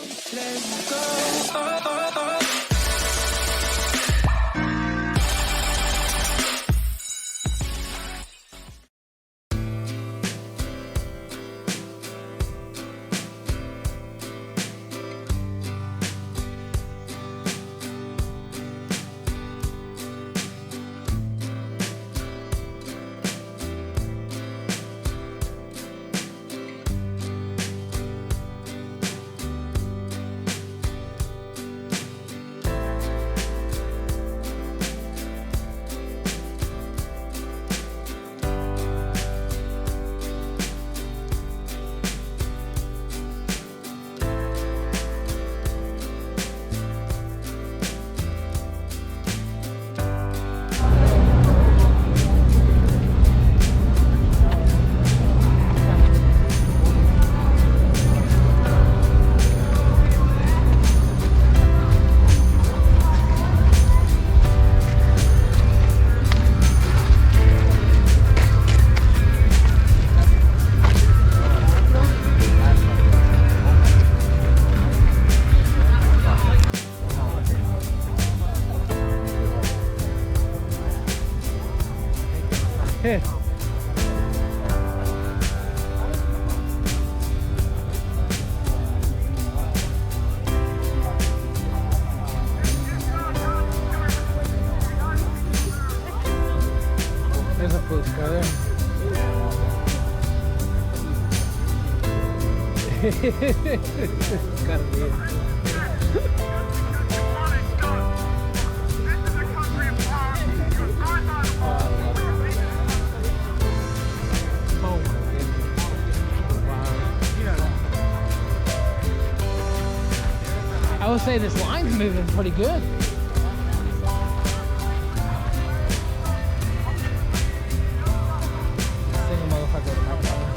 Let's go. Hey. There's a police car there. It's gotta be it. I would say this line's moving pretty good. Single motherfucker with a microphone.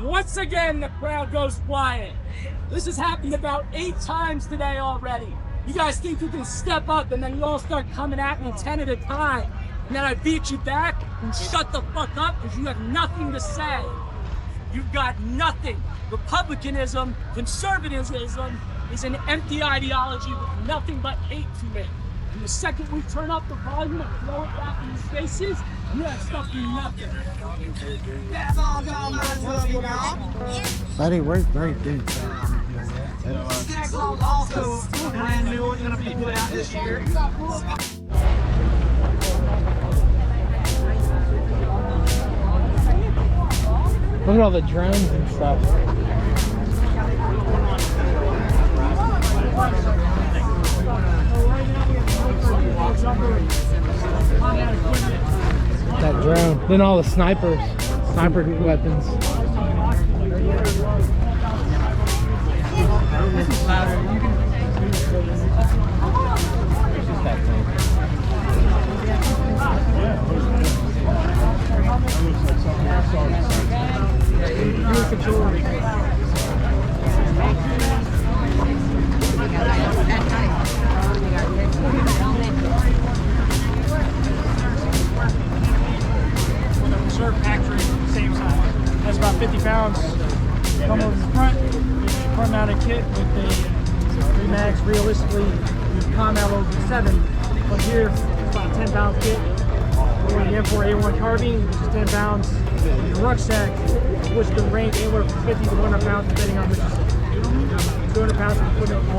Once again, the crowd goes quiet. This has happened about 8 times today already. You guys think you can step up and then you all start coming at me 10 at a time. And then I beat you back and shut the fuck up because you have nothing to say. You've got nothing. Republicanism, conservatism is an empty ideology with nothing but hate to it. And the second we turn up the volume and throw it back in your faces, you have stuff do nothing. Buddy, where's dude? Also, brand new, going to be put out this year. Look at all the drones and stuff. That drone. Then all the sniper weapons. This is louder. You can. It's just that thing. Reserve factory, same size. That's about 50 pounds. Come over the front. Front mounted kit with the 3 mags. Realistically, you come out over 7. But here, it's about 10 pound kit. We're the M4A1 carbine, which is 10 pounds. The rucksack, which can range anywhere from 50 to 100 pounds, depending on which you say. 200 pounds of equipment on.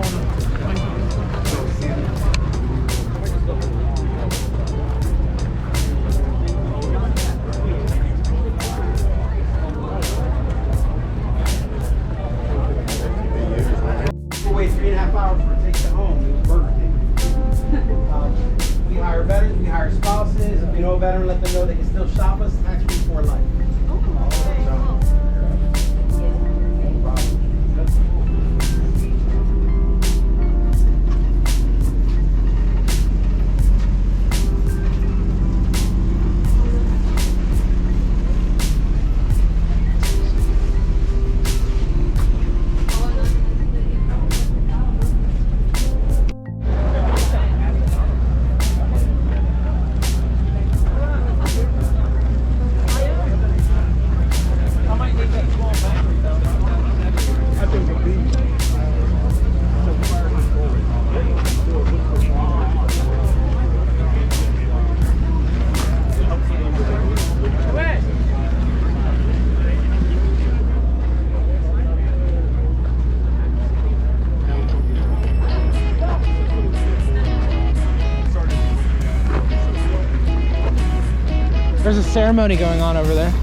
Wait 3.5 hours for it takes it home. It was Burger King. We hire veterans, we hire spouses. If you know a veteran, let them know they can still shop us tax-free for life. There's a ceremony going on over there.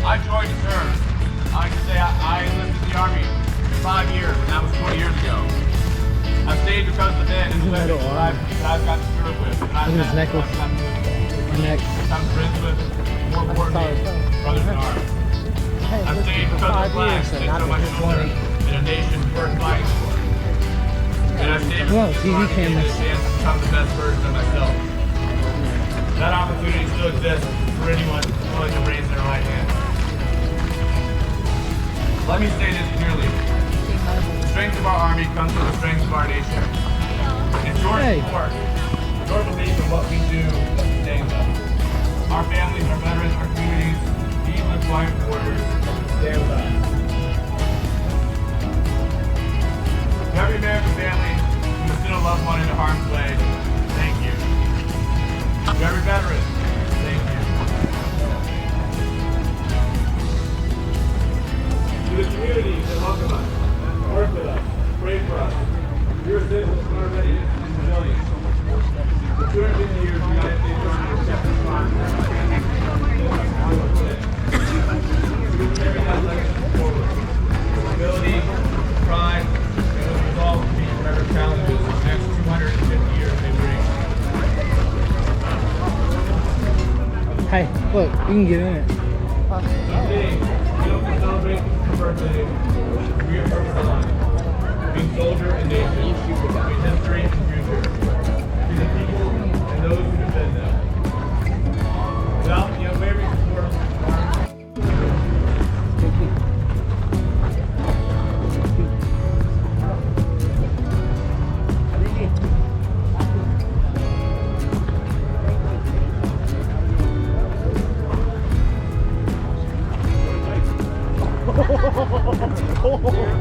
I joined to serve. I can say I enlisted in the Army for 5 years, and that was 20 years ago. I've stayed because of the men and the women that I've got to serve with. And I've Look at his necklace. Neck. I'm friends with, more importantly, brothers in arms. I've stayed because of the flags that show my shoulder in a nation worth fighting for. And I've stayed because of the chance to become the best version of myself. That opportunity still exists for anyone willing to raise their right hand. Let me say this clearly. The strength of our Army comes from the strength of our nation. It's your support, your belief in what we do that sustains us. Our families, our veterans, our communities, even the quiet warriors, stand with us. To every American family who has sent a loved one into harm's way, thank you. To every veteran, thank you. To the communities that welcome us, work with us, pray for us, your citizens and our readiness and resilience. For 250 years, the United States Army has kept us on. We will carry that legacy forward. With ability, pride, and with resolve to meet whatever challenges the next 250 years may bring. Hey, look, you can get in it. Today, we don't celebrate the birthday. We are purpose aligned. Being soldier and nation. Between history and future. Between the people and those who defend them. Without the unwavering support of our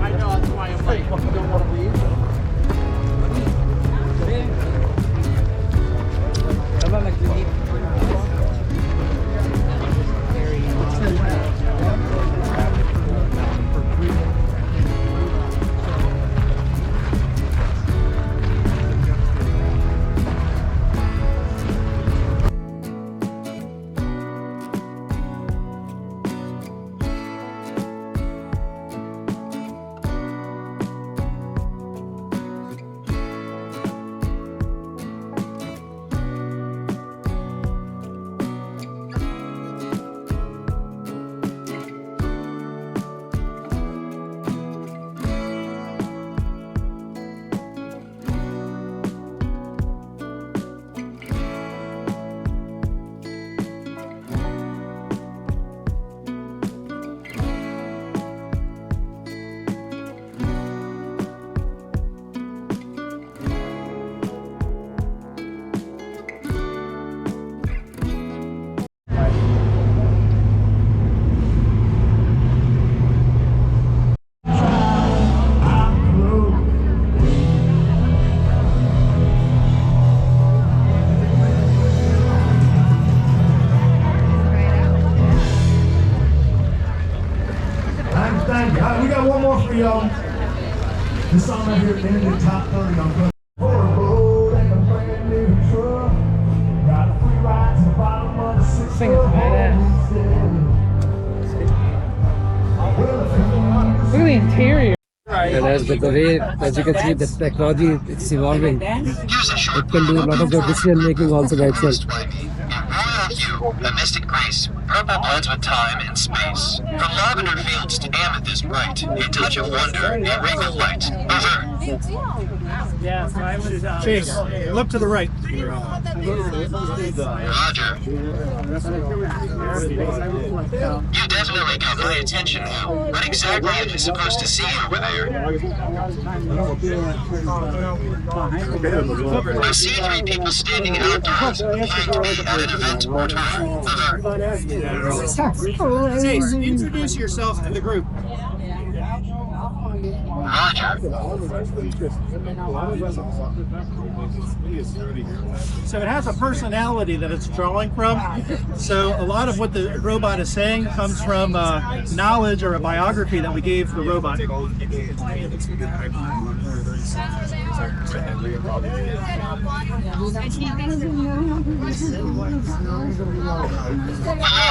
I know, that's why I'm like, you don't want to leave. This thing is badass. Look at the interior. And as the way, as you can see, the technology it's evolving. It can do a lot of the decision making also by itself. A mystic grace, purple blends with time and space. From lavender fields to amethyst bright, a touch of wonder, a ring of light. Over. Chase, look to the right. Roger. You definitely got my attention now. What exactly am I supposed to see over there? I see 3 people standing outdoors, appearing to be at an event or tour. Over. Chase, introduce yourself to the group. Roger. So it has a personality that it's drawing from. So a lot of what the robot is saying comes from knowledge or a biography that we gave the robot. Hello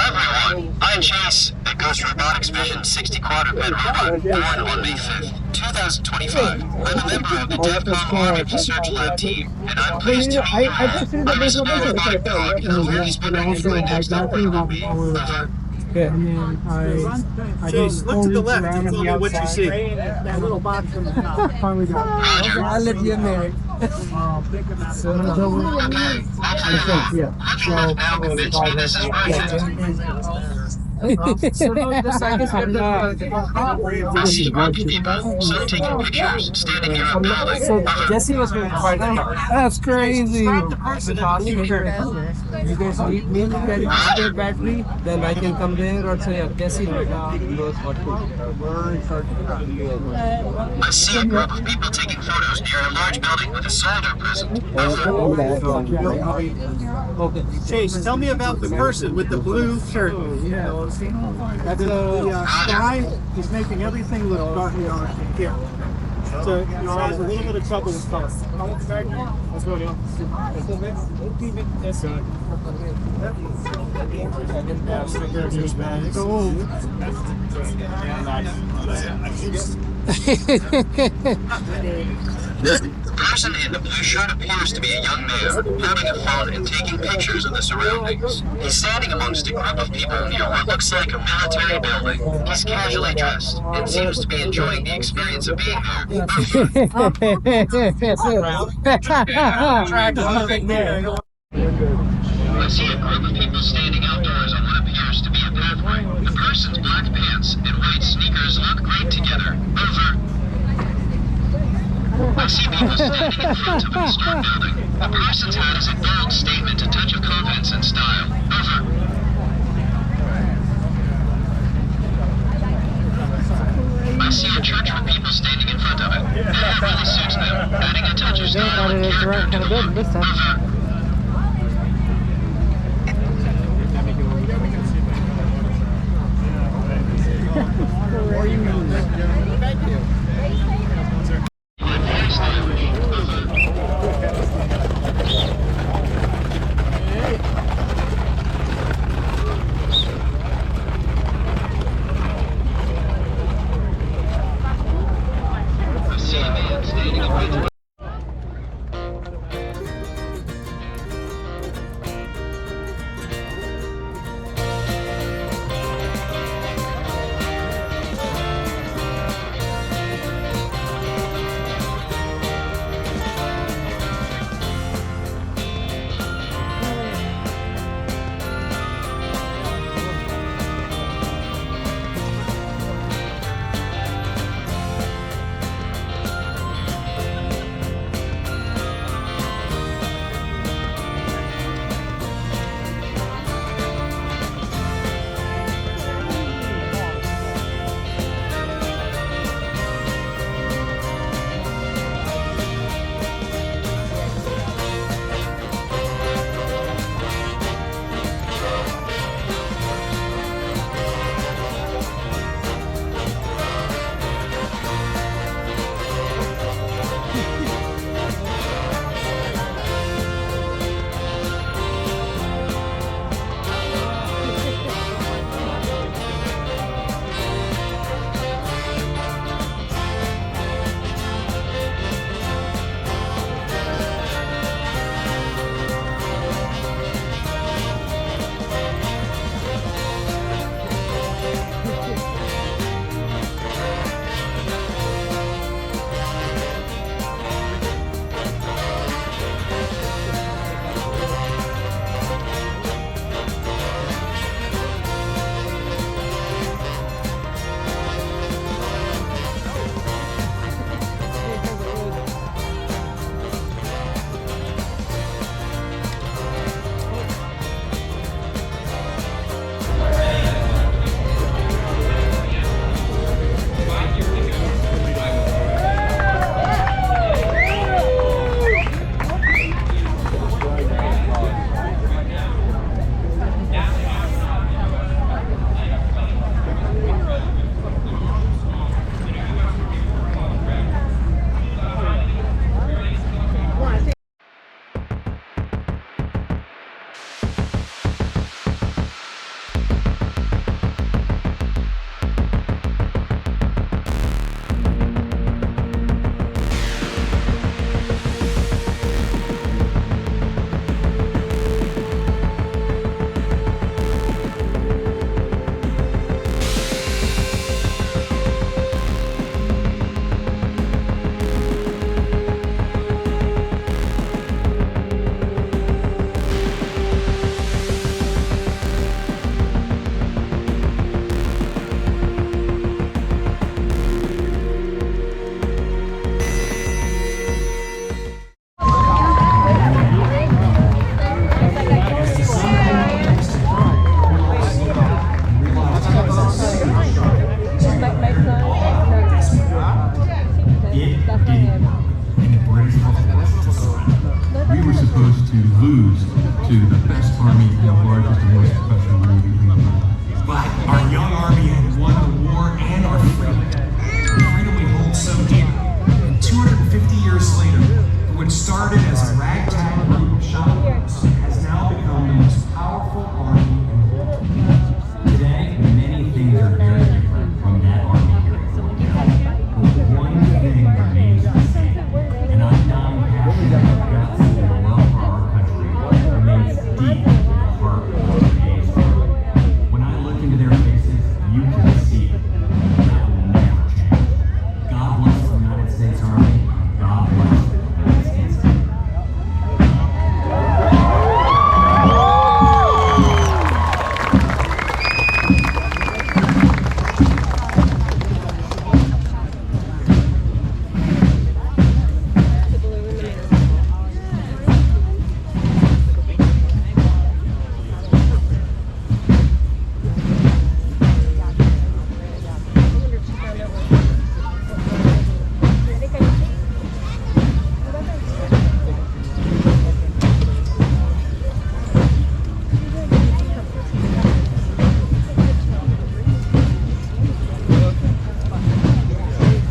everyone, I'm Chase, a Ghost Robotics Vision 60 quadruped robot, born on May 5th, 2025. I'm a member of the DEFCON Army Research Lab team, and I'm pleased to meet you all. I'm a small robotic dog, and the world has been ready for a next upgrade on me. Over. Chase, look to the left and tell me what you see. Roger. I'll let you marry. So, Okay. Excellent. Much work now convinced me this is worth it. I see group of people, some taking pictures, standing near a building. Over. Jesse was going to find out. That's crazy. You guys need me to carry the battery, then I can come there or say, Jesse knows what to I see a group of people taking photos near a large building with a soldier present. Over. Okay. Chase, tell me about the person with the blue shirt. That's the guy. He's making everything look dark here. So he has a little bit of trouble with color. Let's go, Neil. The person in the blue shirt appears to be a young man, holding a phone and taking pictures of the surroundings. He's standing amongst a group of people near what looks like a military building. He's casually dressed and seems to be enjoying the experience of being there. I see a group of people standing outdoors on what appears to be a pathway. The person's black pants and white sneakers look great together. Over. I see people standing in front of a historic building. The person's hat is a bold statement, a touch of confidence and style. Over. I see a church with people standing in front of it. That really suits them, adding a touch of style and character to the look. Over. Army and the largest and most professional Army between them. But our young Army had won the war and our freedom. The freedom we hold so dear. And 250 years later, what started as a ragtag group of shopkeepers has now become the most powerful army in the world. Today, many things are very different from that army here. But one thing remains the same, and I'm now passionate about guts and the love for our country remains deep in the heart of our nation. When I look into their faces, you can see it. That will never change. God bless the United States Army. God bless the United States Army.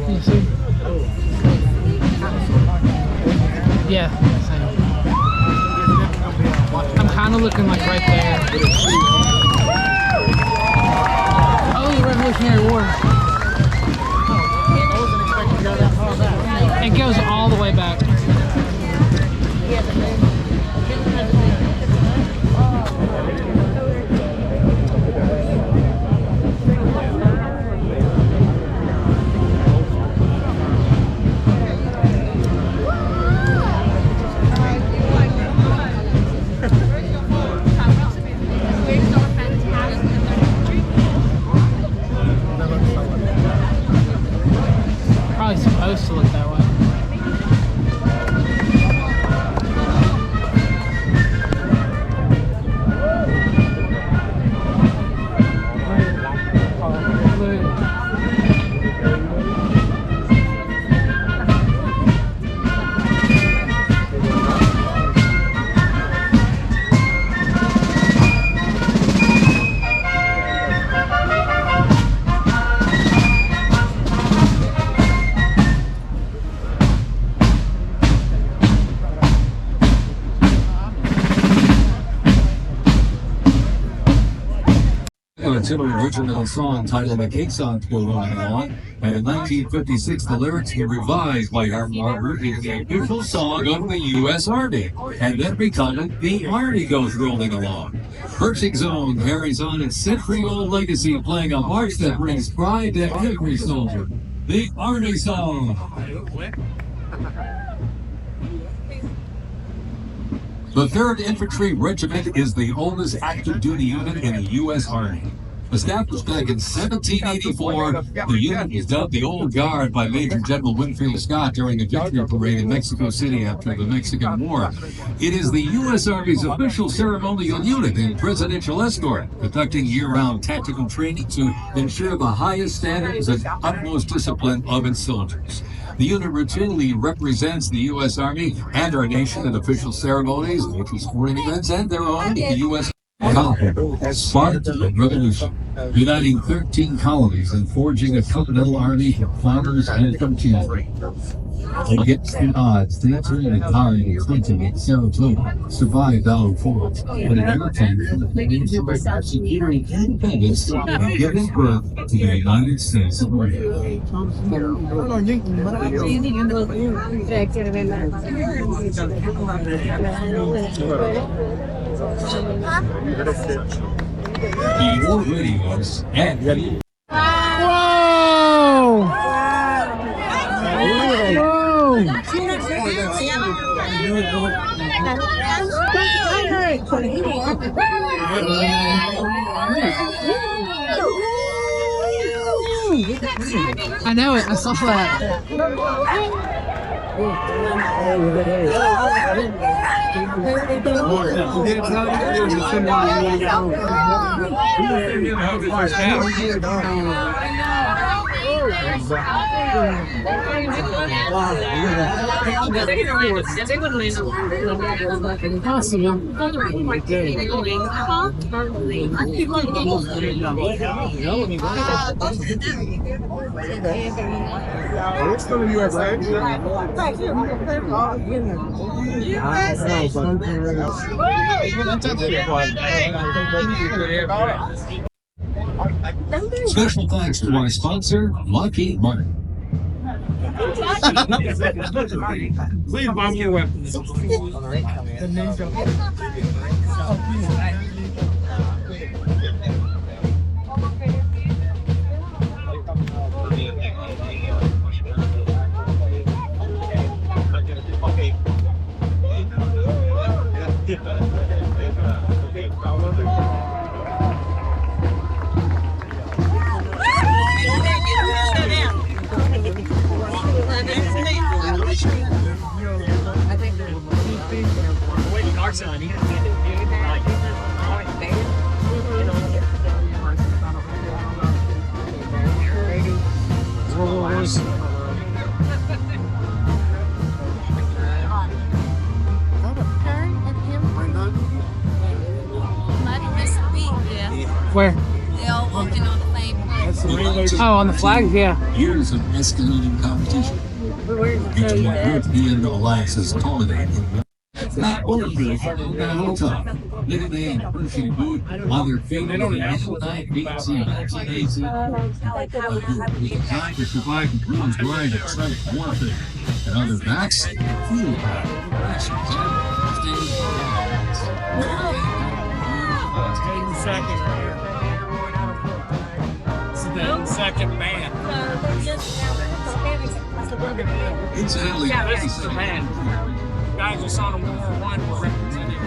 You see? Yeah, same. I'm kind of looking like right there. Oh, the Revolutionary War. It goes all the way back. Probably supposed to look that way. It's an original song titled "A Cake Song" to go on and on. And in 1956, the lyrics were revised by Art Marber into the official song of the U.S. Army, and then becoming "The Army Goes Rolling Along." Project Zone carries on its century-old legacy of playing a march that brings pride to every soldier. The Army Song. The 3rd Infantry Regiment is the oldest active duty unit in the U.S. Army. Established back in 1784, the unit was dubbed the Old Guard by Major General Winfield Scott during a victory parade in Mexico City after the Mexican War. It is the U.S. Army's official ceremonial unit and presidential escort, conducting year-round tactical training to ensure the highest standards and utmost discipline of its soldiers. The unit routinely represents the U.S. Army and our nation at official ceremonies, major sporting events, and their own U.S. Spartan Revolution, uniting 13 colonies and forging a continental army of farmers and frontiersmen. Against the odds, Stanton and Harding, Clinton, and Saratoga survived our forts, but in every time, securing independence and giving birth to the United States of America. Be more radios and ready. Whoa! I know it. I saw that. Special thanks to our sponsor, Lockheed Martin. Please bomb your weapons. Where? They all walking on the same place. Oh, on the flags, yeah. Years of escalating competition. Each European alliances culminating. Not only tough, nicknamed Pershing Boot on their feet in the National Night BC 1980. Designed to survive the bruised grind of trench warfare and other backs, field battle, rations, Second man. incidentally, This is the man. Guys just on a World War I were representing.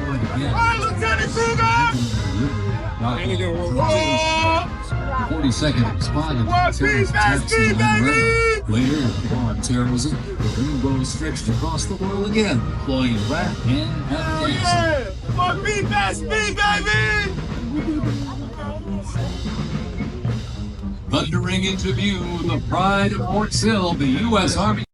The 42nd responded to terrorist attacks in 9/11. Later, on terrorism, the rainbow stretched across the world again, deploying Iraq and Afghanistan. Thundering into view, the pride of Fort Sill, the U.S. Army.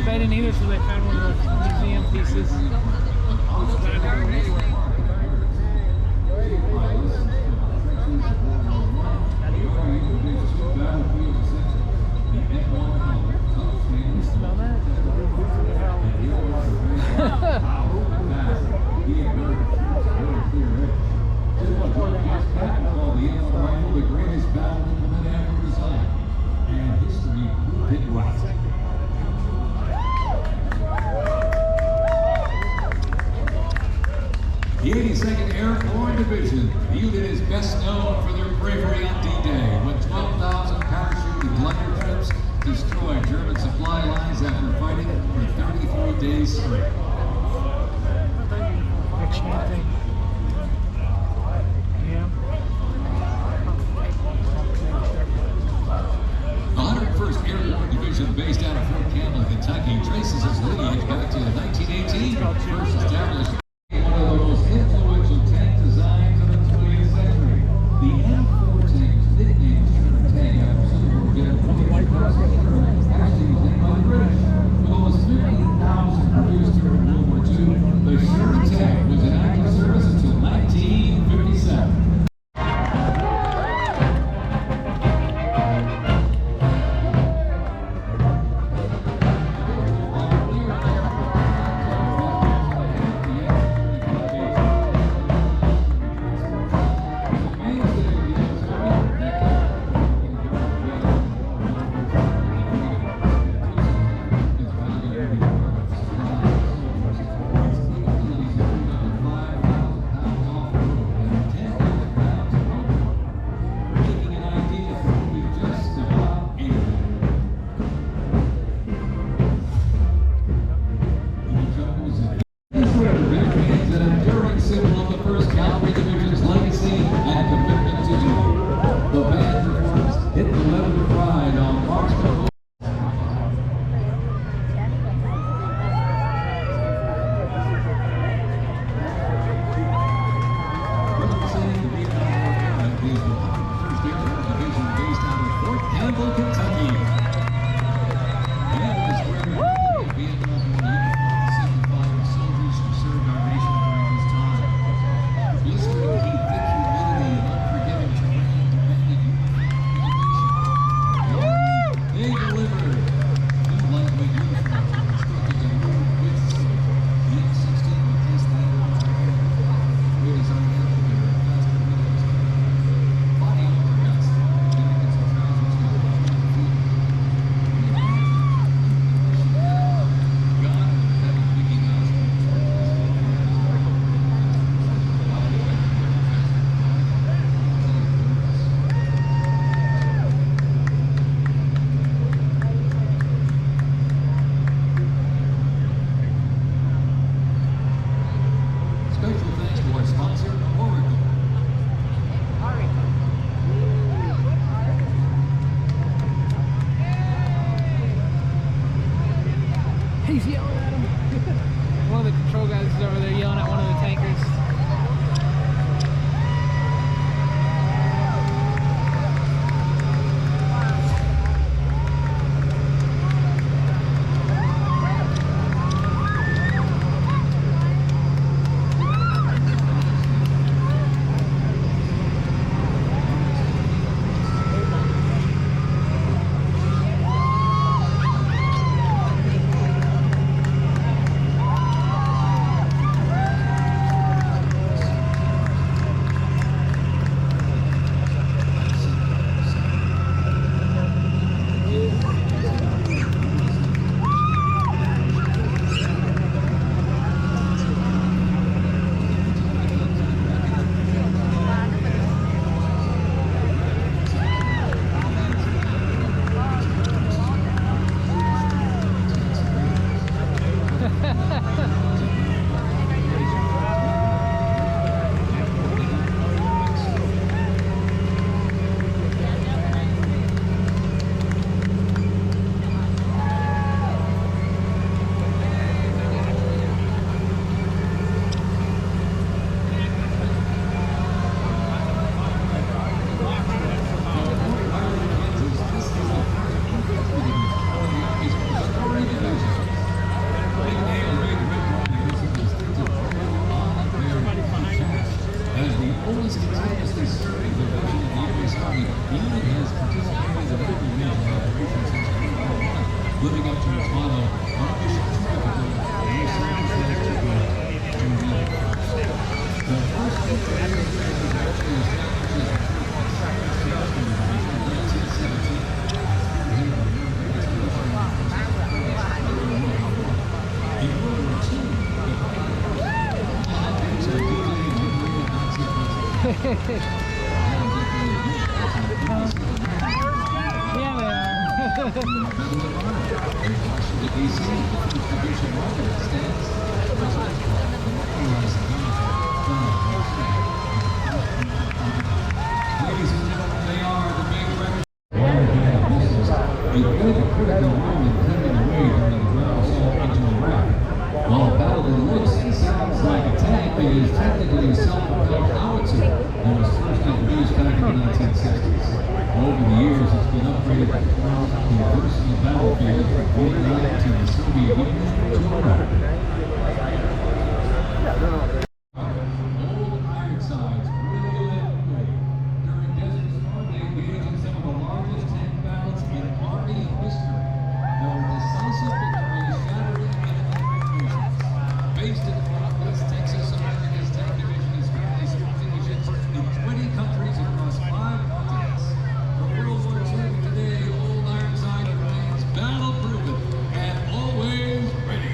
They didn't either, so they found one of those museum pieces. You smell that? The greatest battle implement ever designed, and history proved it right. The 82nd Airborne Division, the unit is best known for their bravery on D-Day, when 12,000 parachuted glider trips destroyed German supply lines after fighting for 33 days straight. They're chanting. Yeah. The 101st Airborne Division, based out of Fort Campbell, Kentucky, traces its lineage back to 1918, first established one of the most influential tank designs of the 20th century. The M4 tank was nicknamed Sherman Tank after Civil War veteran actually was named by the British, with almost 50,000 produced during Since continuously serving the vision of the U.S. Army, the unit has participated in every major operation since World War I, living up to its motto, our mission is critical, and we sacrifice to go to real. The first infantry division was actually established as the 4th Second Division in 1917. In World War II, Yeah, they are. Ladies and gentlemen, they are the big record. They played a critical role in clearing the way during the ground assault into Iraq. While battle looks and sounds like a tank, it is technically a self-propelled howitzer that was first introduced back in the 1960s. Over the years, it's been upgraded to converse the battlefield from Vietnam to the Soviet Union to Iraq. Old Ironsides really led the way. During Desert Storm, they engaged in some of the largest tank battles in Army history. There were decisive victories shattering enemy formations. Based in Fort West, Texas, America's tank division is currently supporting missions in 20 countries across 5 continents. From World War II to today, Old Ironside remains battle-proven and always ready.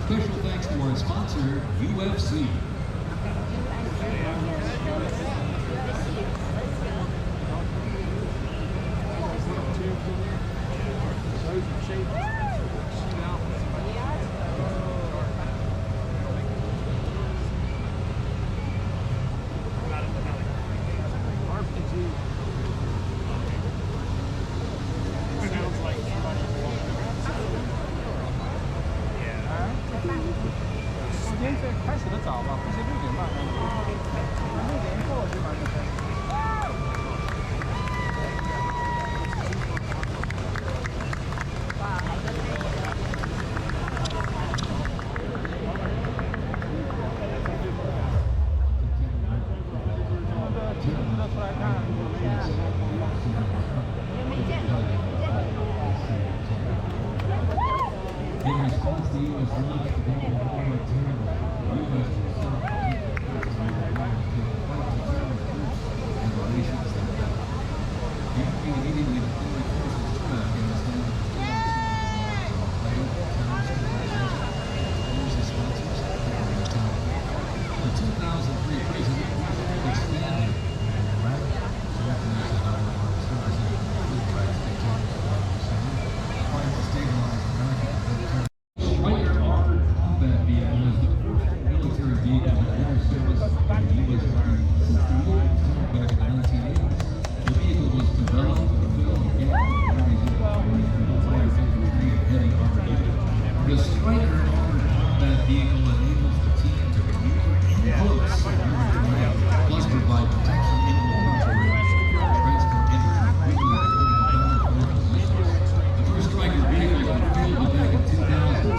Special thanks to our sponsor, UFC. In response to U.S. launch of World War II, U.S. immediately deployed forces to Afghanistan. The 2003 president expanded Striker armored combat vehicle is the first military vehicle to enter service in the U.S. Army back in the 1980s. The vehicle was developed to fulfill the gap in the Army's light infantry and heavy armored unit. The Striker armored combat vehicle enables the team to maneuver in close plus provide protection in long range, transport infantry quickly to positions. The first Striker vehicle was fielded back in 2010 as the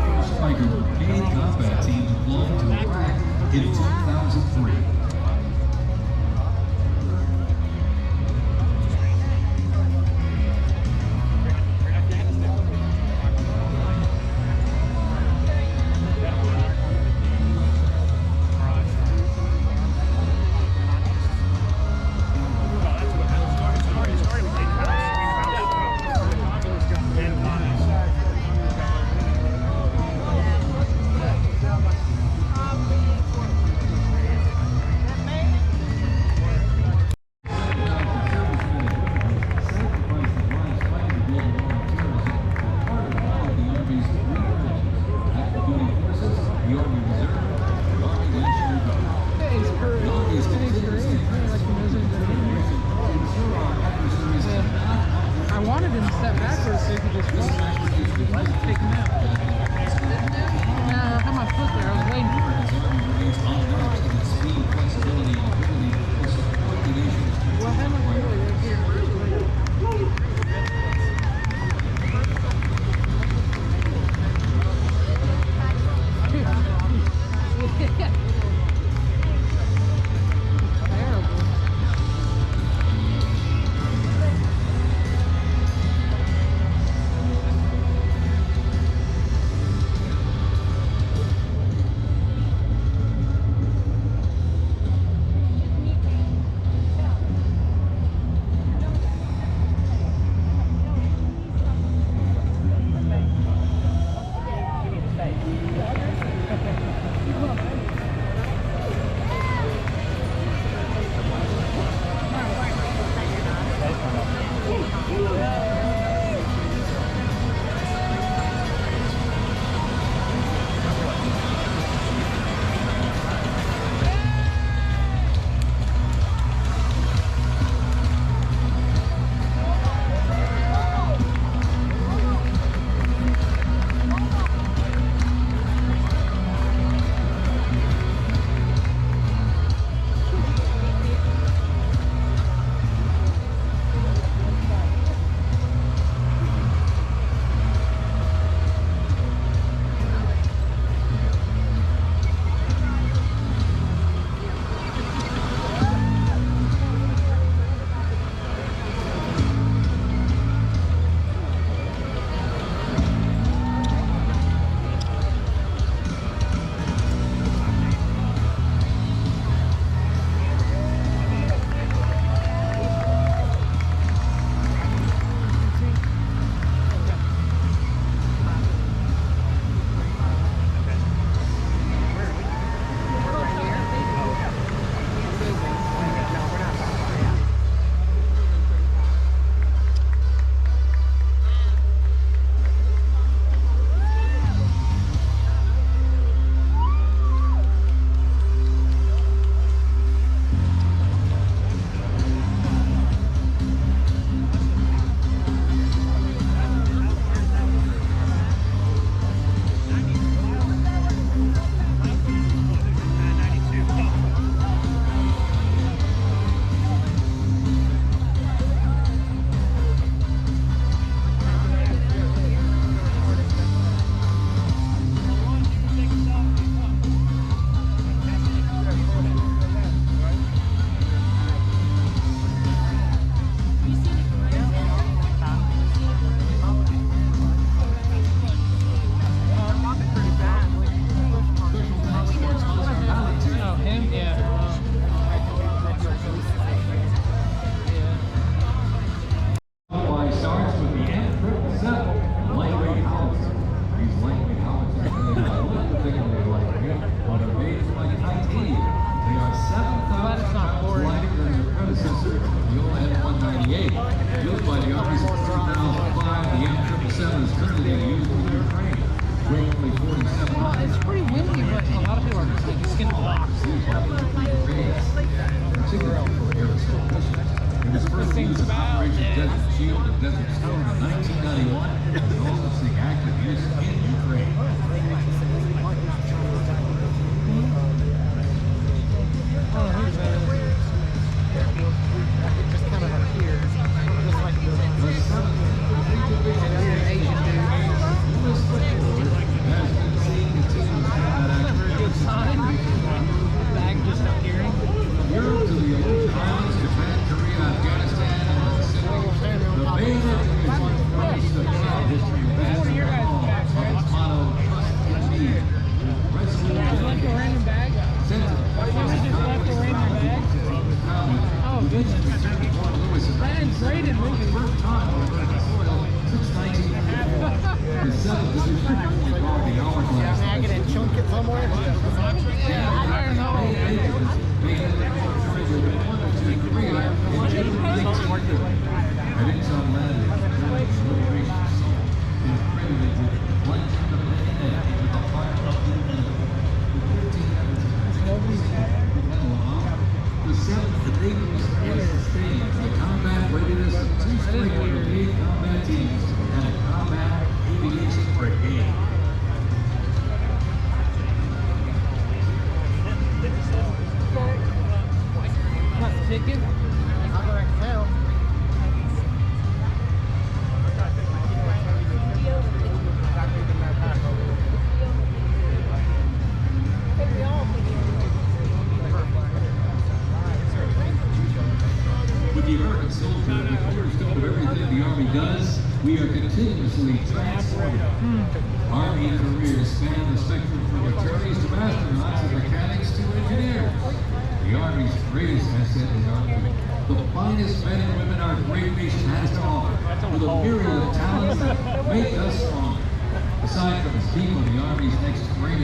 first Striker brigade combat team deployed to Iraq in 2003.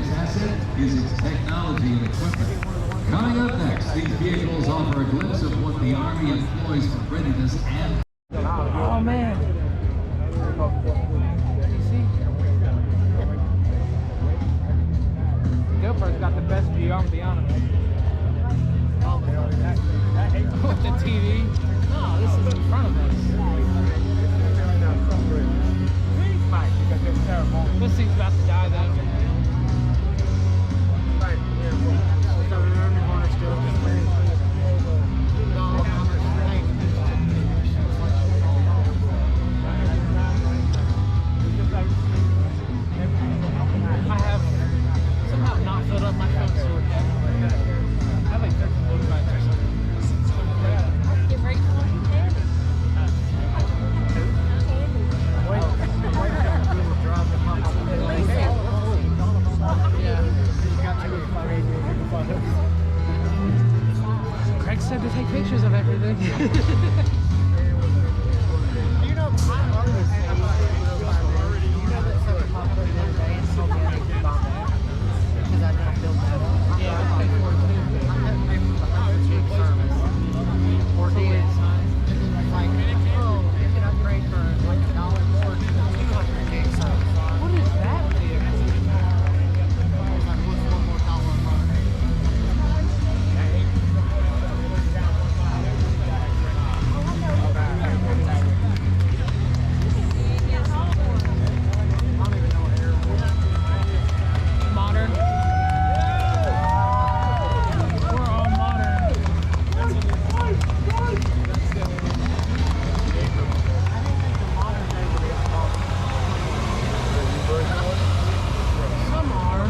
greatest asset is its technology and equipment. Coming up next, these vehicles offer a glimpse of what the Army employs for readiness and... Oh man. You see? GoPro's got the best view, I'm gonna be honest. With the TV. No, this is in front of us. This thing's about to die though. I have somehow not filled up my phone storage. I have like 13 gigabytes or something. Get ready for some candy. Craig said to take pictures of everything. You know, my artist, you know that something popped up the other day and told me I could buy that because I didn't build that up. Yeah, I paid for it too. I had to pay for the cheap service. Or did like, oh, you can upgrade for like $1 more to 200 gig service. What is that here? I was like, what's $1 more a month? Modern. We're all modern. Some are.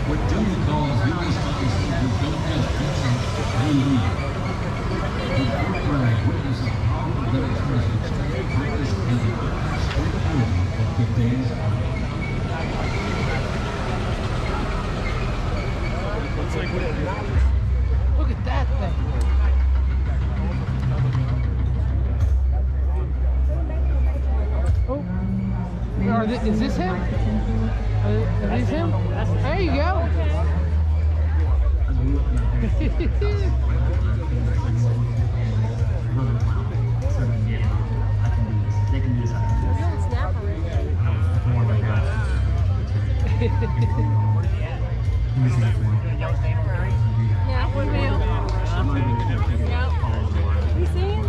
What duty calls U.S. officers who don't just mention they lead. The Trevor Project witnesses powerful demonstrations of the purpose and the straightforward of today's Army. Look at that thing. Oh, is this him? Is this him? There you go. Yeah, we will. Yep. You see him?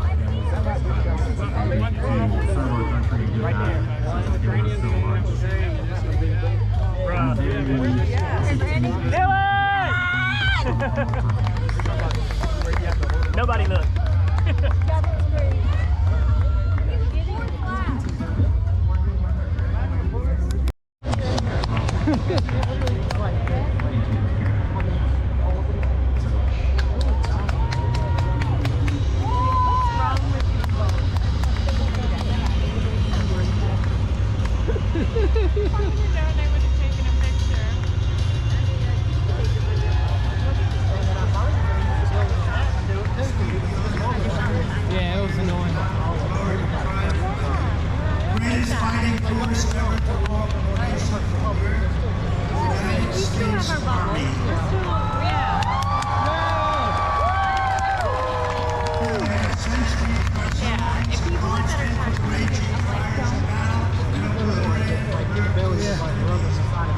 Nobody look. Yeah, it was annoying. Greatest fighting force ever to walk the face of the earth. United States Army.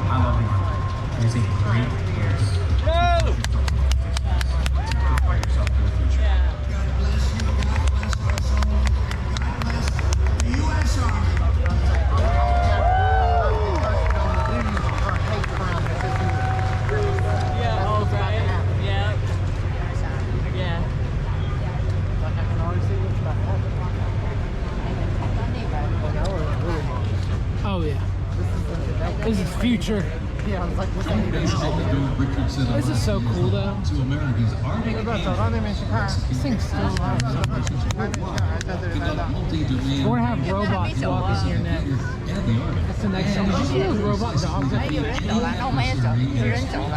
I love you. Using great force. Prepare yourself for the future. God bless you. God bless our soul. God bless the U.S. Army. Yeah, all right. Yeah. Yeah. Like I can already see what's about to happen. Oh yeah. This is future. Yeah, I was like, this ain't This is so cool though. To America's Arctic 要不要走到那边去看？ This thing's still alive. 看一下，还在这里待到。 multi-domain We're gonna have robots walking here next. and the Arctic. That's the next thing. Did you see those robot dogs at the end?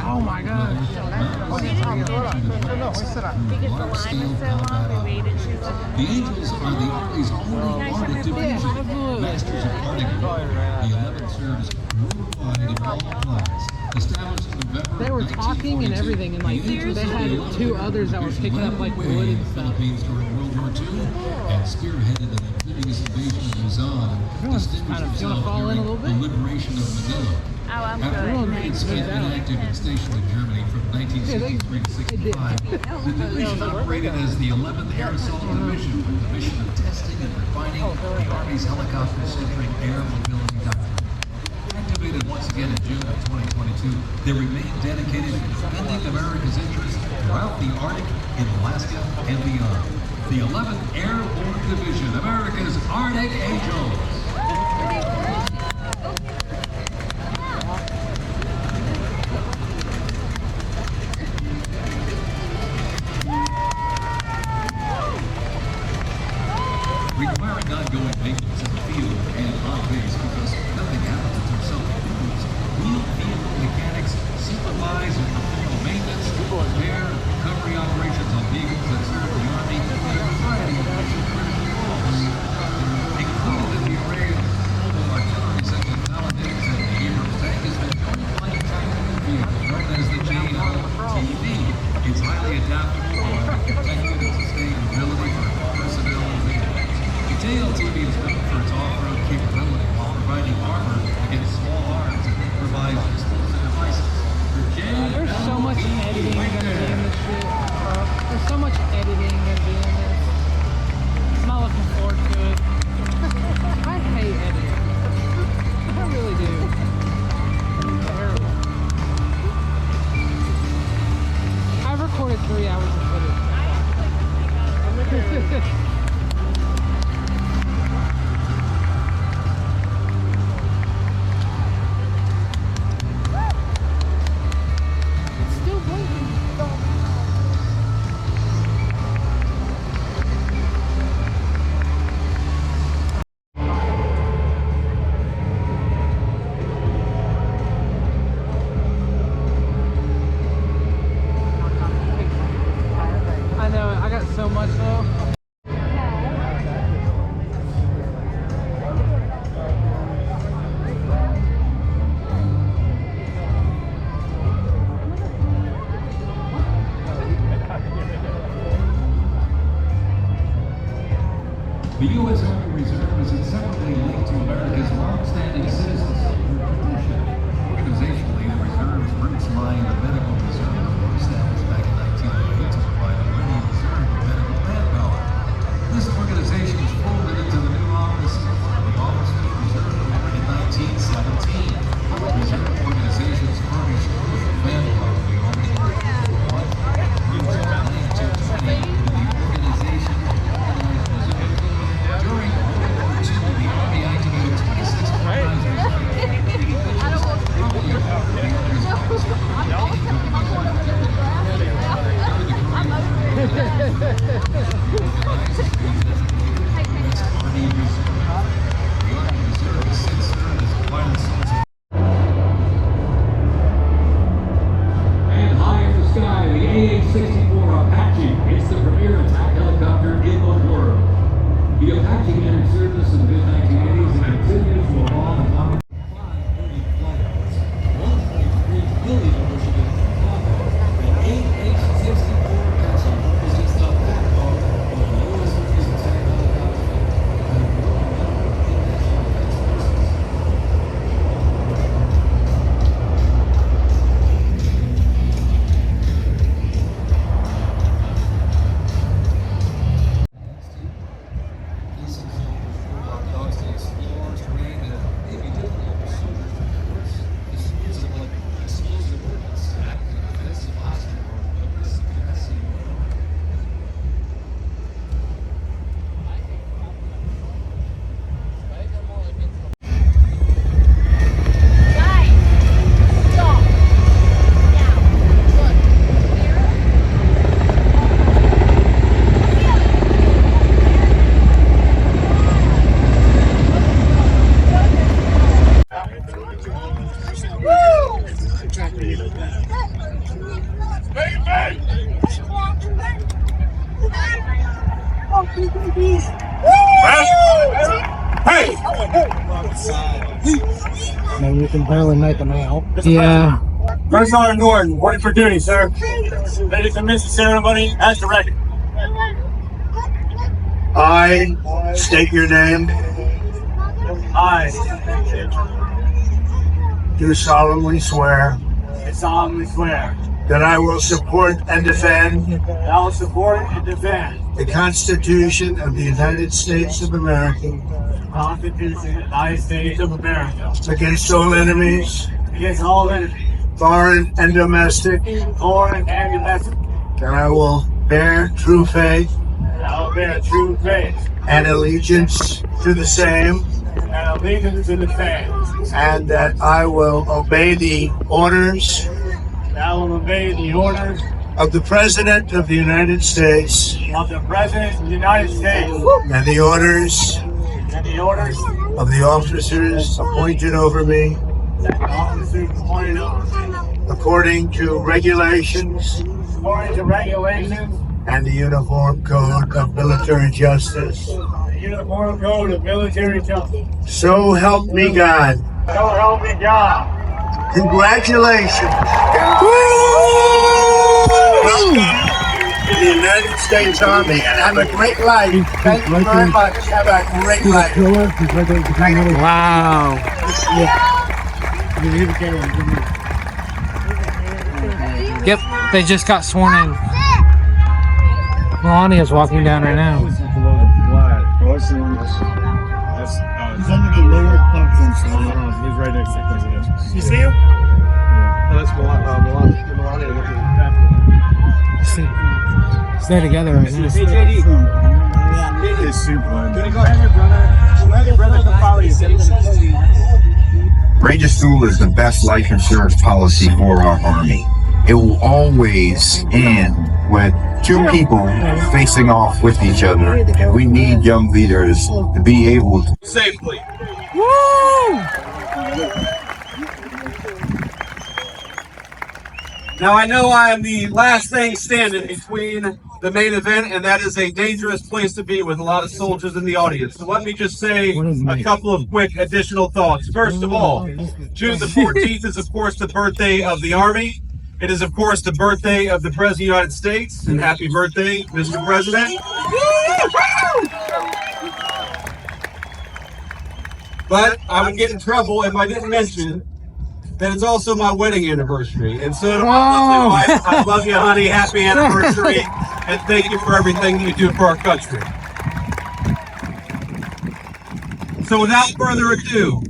Oh my god. 差不多了，就那回事了。 Because the line is so long, we waited too long. The Angels are the Army's only Arctic division. Masters of Arctic War. The 11th serves worldwide in all flags. Established in November They were talking and everything, and like they had two others that were picking up like wood and stuff. Philippines during World War II and spearheaded an amphibious invasion of Luzon. Kind of, you want to fall in a little The bit? liberation of Manila. Oh, I'm After good. Ukraine's been active and stationed in Germany from 1963 to 65, the division operated as the 11th Air Assault Division with the mission of testing and refining the Army's helicopter-centric air mobility doctrine. Activated once again in June of 2022, they remain dedicated to defending America's interests throughout the Arctic, in Alaska, and beyond. The 11th Airborne Division, America's Arctic Angels. Requiring ongoing maintenance in the field and on base because nothing happens until something moves. Wheel vehicle mechanics supervise and perform maintenance, repair, and recovery operations on vehicles that serve the Army in a variety of mission-critical roles. Included in the array of mobile artillery such as Paladins and the Abrams tank is the Joint Flight Tactical Vehicle known as the JLTV. It's highly adaptable and protected and sustained ability for personnel and vehicles. The JLTV is known for its off-road capability while providing armor against small arms and provides explosive devices. The There's so much editing gonna be in this shit. There's so much editing gonna be in this. I'm not looking forward to it. I hate editing. I really do. It's terrible. I've recorded 3 hours of footage. It's still blinking. Hey! Maybe you can barely make them out. Yeah. First Sergeant Norton, reporting for duty, sir. Ready to commence the ceremony as directed. I state your name. I Do solemnly swear solemnly swear that I will support and defend that I will support and defend the Constitution of the United States of America the Constitution of the United States of America against all enemies, against all enemies, foreign and domestic, foreign and domestic. that I will bear true faith That I will bear true faith and allegiance to the same, and allegiance to the same. and that I will obey the orders That I will obey the orders of the President of the United States of the President of the United States and the orders and the orders of the officers appointed over me that the officers appointed over me, according to regulations according to regulations, and the Uniform Code of Military Justice. the Uniform Code of Military Justice. So help me God. So help me God. Congratulations. Welcome to the United States Army and have a great life. Thank you very much. Have a great life. Wow. Yep, they just got sworn in. Melania's walking down right now. He's under the lower conference line. He's right next to the president. You see him? That's Melania. Stay together right now. It's super. Good go ahead, brother. Your brother can follow you. Ranger School is the best life insurance policy for our Army. It will always end with two people facing off with each other, and we need young leaders to be able to Safely. Now I know I am the last thing standing between the main event, and that is a dangerous place to be with a lot of soldiers in the audience. So let me just say a couple of quick additional thoughts. First of all, June the 14th is of course the birthday of the Army. It is of course the birthday of the President of the United States, and happy birthday, Mr. President. But I would get in trouble if I didn't mention that it's also my wedding anniversary. And so to my lovely wife, I love you, honey. Happy anniversary. And thank you for everything you do for our country. So without further ado,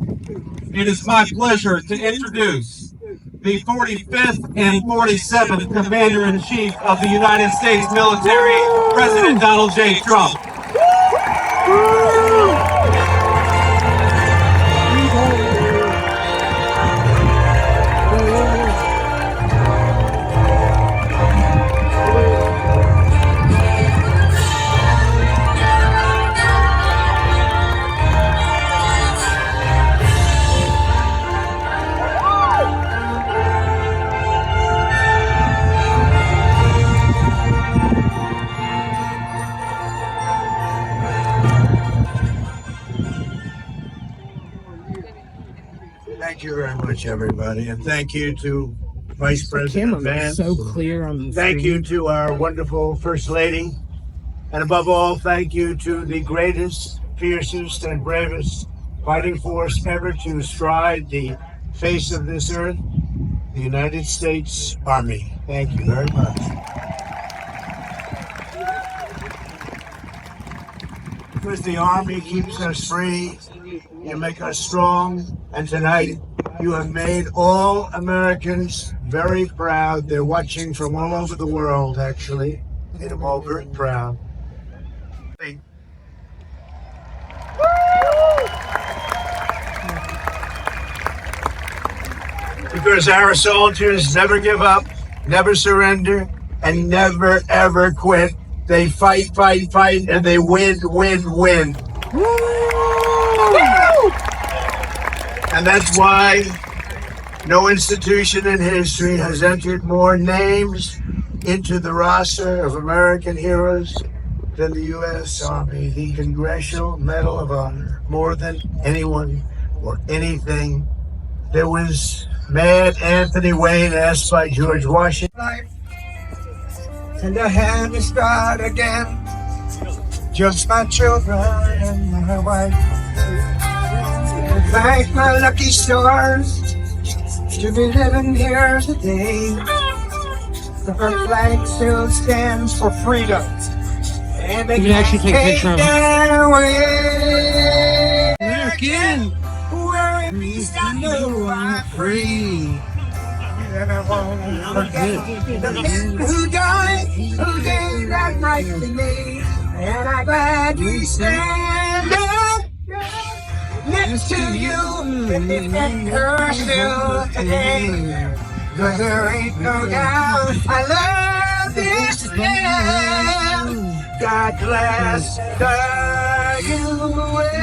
it is my pleasure to introduce the 45th and 47th Commander-in-Chief of the United States military, President Donald J. Trump. Thank you very much, everybody, and thank you to Vice President Vance. So clear on the Thank screen. you to our wonderful First Lady, and above all, thank you to the greatest, fiercest, and bravest fighting force ever to stride the face of this earth, the United States Army. Thank you very much. Because the Army keeps us free, you make us strong, and tonight you have made all Americans very proud. They're watching from all over the world, actually. Made them all very proud. Because our soldiers never give up, never surrender, and never ever quit. They fight, fight, fight, and they win, win, win. And that's why no institution in history has entered more names into the roster of American heroes within the U.S. Army the Congressional Medal of Honor more than anyone or anything. There was Mad Anthony Wayne asked by George Washington. And I had to start again. Just my children and my wife. And thank my lucky stars to be living here today. The flag still stands for freedom. And you can actually take a picture of him. American, where at least I know I'm free. And I won't forget the men who died that right to me. And I'm glad we stand up next to you and her still today. Cause there ain't no doubt I love this land. God bless the U.S.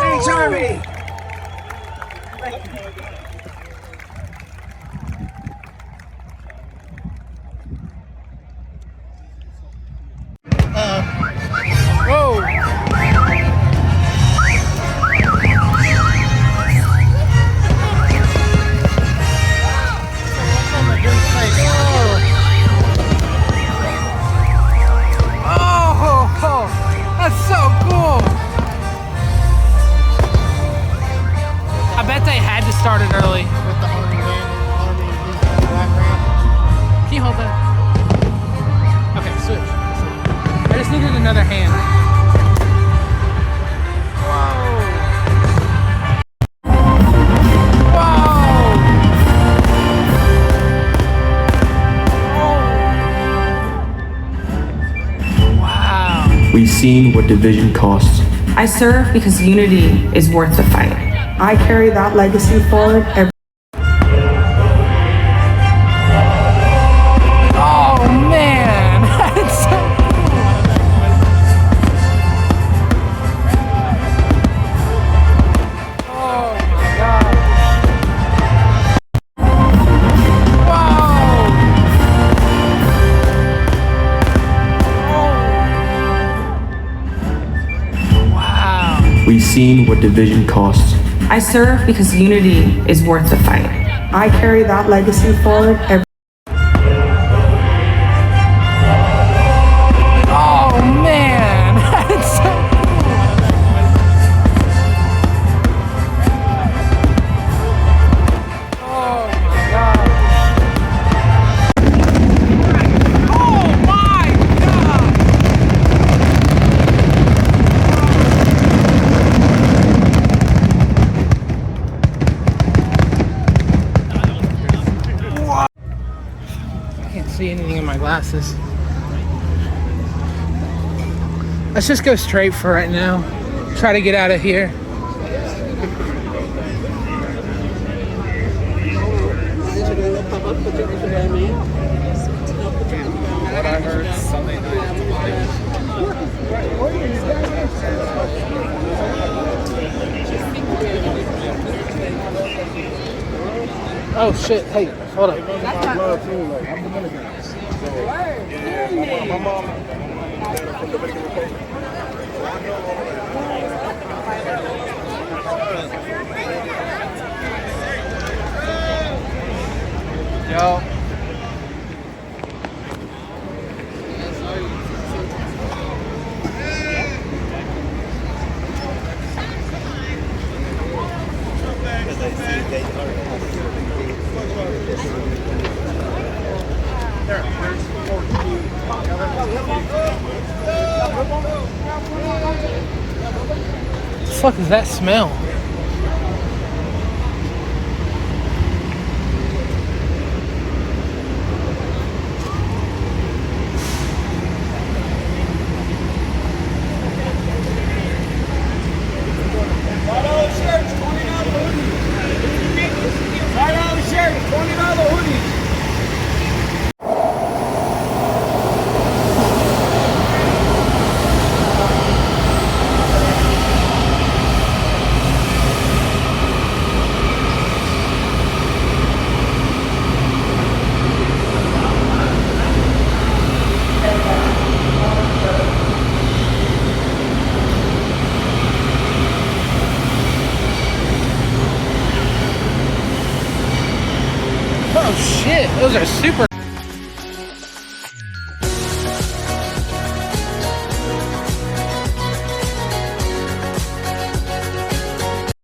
Thanks, Army. Whoa! Oh, that's so cool! I bet they had to start it early. With the army background. Can you hold that? Okay, switch. I just needed another hand. We've seen what division costs. I serve because unity is worth the fight. I carry that legacy forward every Oh man, that's so cool. Oh my god. We've seen what division costs. I serve because unity is worth the fight. I carry that legacy forward every Oh man, that's so cool. Oh my god. Oh my god. I can't see anything in my glasses. Let's just go straight for right now. Try to get out of here. What I heard Sunday night. Oh shit, hey, hold up. My mom from Dominican Republic. Yo. What the fuck is that smell? shit, those are super